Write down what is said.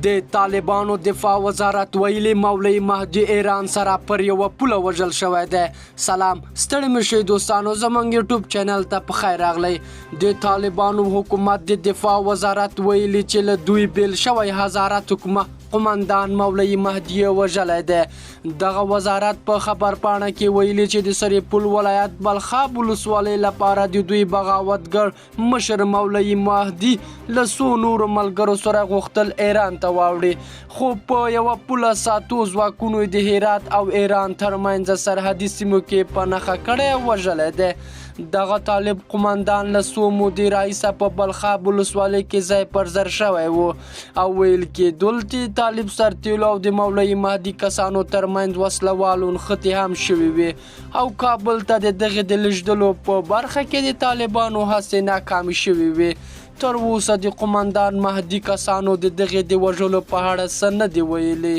د طالبانو دفاع وزارت ویلي مولوي مهدي ایران سره پر یوه پوله وژل شوی دی. سلام ستړي مه شئ دوستانو، زموږ یوټیوب چینل ته په خیر راغلی. د طالبانو حکومت د دفاع وزارت ویلي چې له دوی بیل شوی هزاره قمندان مولوي مهدي وژلی دی. دغه وزارت په خبرپاڼه کې ویلي چې د سرپل ولایت بلخاب ولسوالۍ لپاره د دوی بغاوتګر مشر مولوي مهدي له څو نورو ملګرو سره غوښتل ایران ته واوړي، خو په یوه پوله ساتو ځواکونو د هرات او ایران ترمنځ سرحدي سیمو کې په نښه کړی وژلی دی. دغه طالب قمندان له څو مودې راهیسه په بلخاب ولسوالۍ کې ځای پر ځای شوی و او ویل کېدل چې طالب سرتیرو او د مولوي مهدي کسانو ترمنځ وسلوالو نښتې هم شوې وې او کابل ته د دغې د لیږدولو په برخه کې د طالبانو هڅې ناکامې شوې وې. تر اوسه د قمندان مهدي کسانو د دغې د وژلو په اړه څه نه دي ویلي.